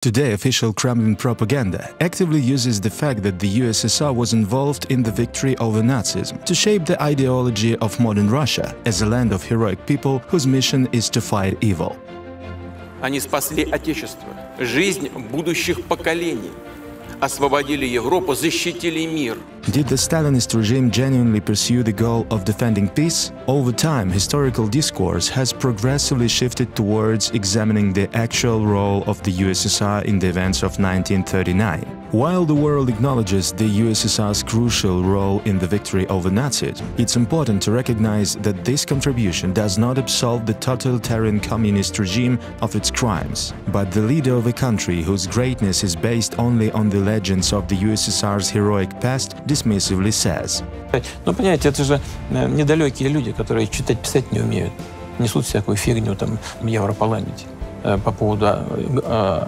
Today, official Kremlin propaganda actively uses the fact that the USSR was involved in the victory over Nazism to shape the ideology of modern Russia as a land of heroic people whose mission is to fight evil. Они спасли Отечество, жизнь будущих поколений, освободили Европу, защитили мир. Did the Stalinist regime genuinely pursue the goal of defending peace? Over time, historical discourse has progressively shifted towards examining the actual role of the USSR in the events of 1939. While the world acknowledges the USSR's crucial role in the victory over Nazism, it's important to recognize that this contribution does not absolve the totalitarian communist regime of its crimes. But the leader of a country whose greatness is based only on the legends of the USSR's heroic past dismissively says. Ну, понимаете, это же недалекие люди, которые читать, писать не умеют. Несут всякую фигню там в Европарламенте по поводу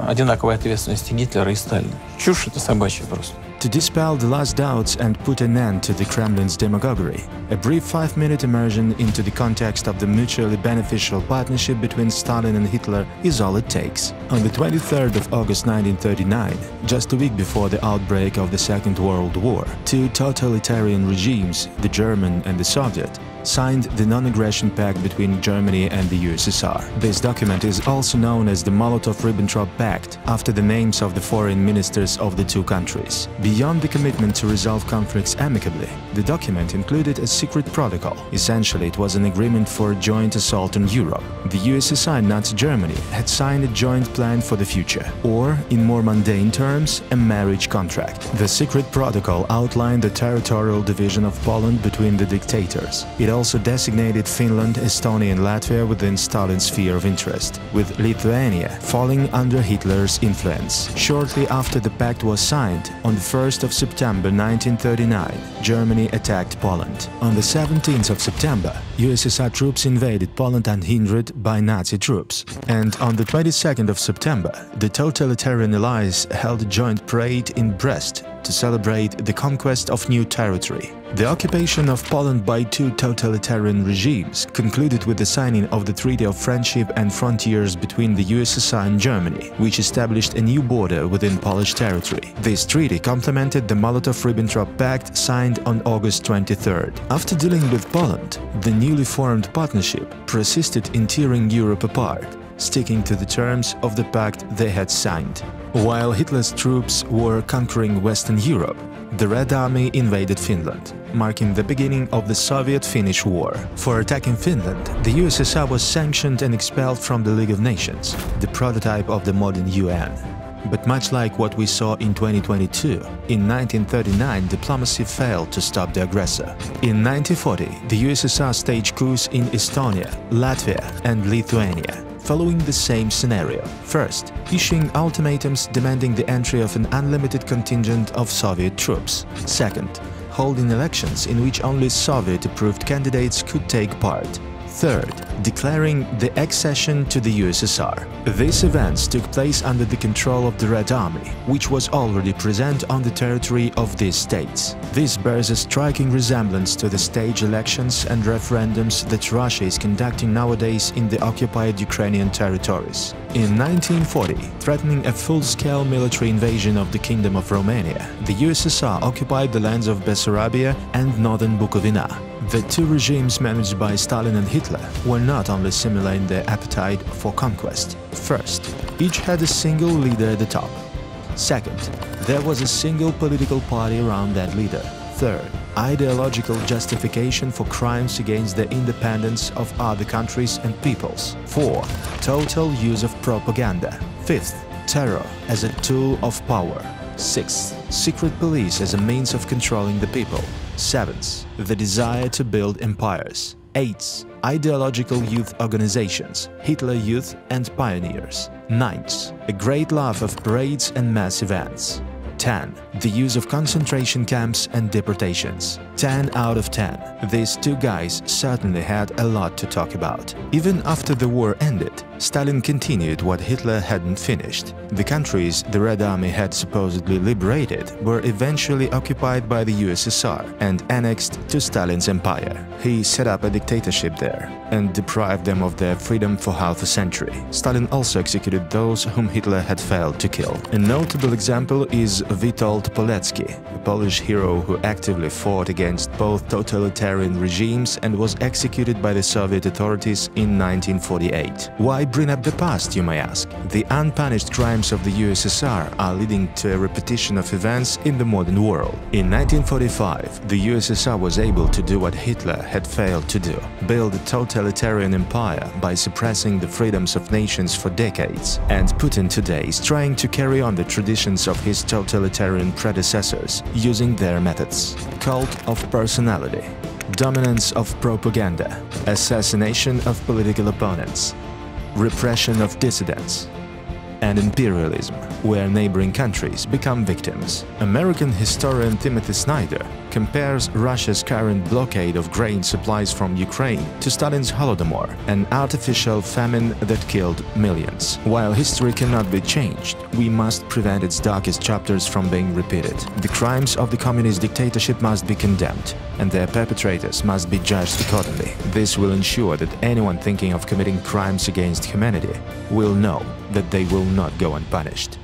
одинаковой ответственности Гитлера и Сталина. Чушь это собачья просто. To dispel the last doubts and put an end to the Kremlin's demagoguery, a brief 5-minute immersion into the context of the mutually beneficial partnership between Stalin and Hitler is all it takes. On the 23rd of August 1939, just a week before the outbreak of the Second World War, two totalitarian regimes, the German and the Soviet, signed the Non-Aggression Pact between Germany and the USSR. This document is also known as the Molotov-Ribbentrop Pact, after the names of the foreign ministers of the two countries. Beyond the commitment to resolve conflicts amicably, the document included a secret protocol. Essentially, it was an agreement for a joint assault on Europe. The USSR and Nazi Germany had signed a joint plan for the future, or, in more mundane terms, a marriage contract. The secret protocol outlined the territorial division of Poland between the dictators. It also designated Finland, Estonia and Latvia within Stalin's sphere of interest, with Lithuania falling under Hitler's influence. Shortly after the pact was signed, on the 1st of September 1939, Germany attacked Poland. On the 17th of September, USSR troops invaded Poland unhindered by Nazi troops. And on the 22nd of September, the totalitarian allies held a joint parade in Brest to celebrate the conquest of new territory. The occupation of Poland by two totalitarian regimes concluded with the signing of the Treaty of Friendship and Frontiers between the USSR and Germany, which established a new border within Polish territory. This treaty complemented the Molotov-Ribbentrop Pact signed on August 23rd. After dealing with Poland, the newly formed partnership persisted in tearing Europe apart, sticking to the terms of the pact they had signed. While Hitler's troops were conquering Western Europe, the Red Army invaded Finland, marking the beginning of the Soviet-Finnish War. For attacking Finland, the USSR was sanctioned and expelled from the League of Nations, the prototype of the modern UN. But much like what we saw in 2022, in 1939 diplomacy failed to stop the aggressor. In 1940, the USSR staged coups in Estonia, Latvia and Lithuania, following the same scenario. First, issuing ultimatums demanding the entry of an unlimited contingent of Soviet troops. Second, holding elections in which only Soviet-approved candidates could take part. Third, declaring the accession to the USSR. These events took place under the control of the Red Army, which was already present on the territory of these states. This bears a striking resemblance to the staged elections and referendums that Russia is conducting nowadays in the occupied Ukrainian territories. In 1940, threatening a full-scale military invasion of the Kingdom of Romania, the USSR occupied the lands of Bessarabia and northern Bukovina. The two regimes managed by Stalin and Hitler were not only similar in their appetite for conquest. First, each had a single leader at the top. Second, there was a single political party around that leader. Third, ideological justification for crimes against the independence of other countries and peoples. Fourth, total use of propaganda. Fifth, terror as a tool of power. Sixth, secret police as a means of controlling the people. Seventh, the desire to build empires. Eighth, ideological youth organizations, Hitler Youth and Pioneers. Ninth, a great love of parades and mass events. 10. The use of concentration camps and deportations. 10 out of 10. These two guys certainly had a lot to talk about. Even after the war ended, Stalin continued what Hitler hadn't finished. The countries the Red Army had supposedly liberated were eventually occupied by the USSR and annexed to Stalin's empire. He set up a dictatorship there and deprived them of their freedom for half a century. Stalin also executed those whom Hitler had failed to kill. A notable example is Witold Pilecki, a Polish hero who actively fought against both totalitarian regimes and was executed by the Soviet authorities in 1948. Why bring up the past, you may ask? The unpunished crimes of the USSR are leading to a repetition of events in the modern world. In 1945, the USSR was able to do what Hitler had failed to do: build a totalitarian empire by suppressing the freedoms of nations for decades. And Putin today is trying to carry on the traditions of his totalitarian predecessors using their methods. Cult of personality, dominance of propaganda, assassination of political opponents, repression of dissidents, and imperialism, where neighboring countries become victims. American historian Timothy Snyder compares Russia's current blockade of grain supplies from Ukraine to Stalin's Holodomor, an artificial famine that killed millions. While history cannot be changed, we must prevent its darkest chapters from being repeated. The crimes of the communist dictatorship must be condemned, and their perpetrators must be judged accordingly. This will ensure that anyone thinking of committing crimes against humanity will know that they will not go unpunished.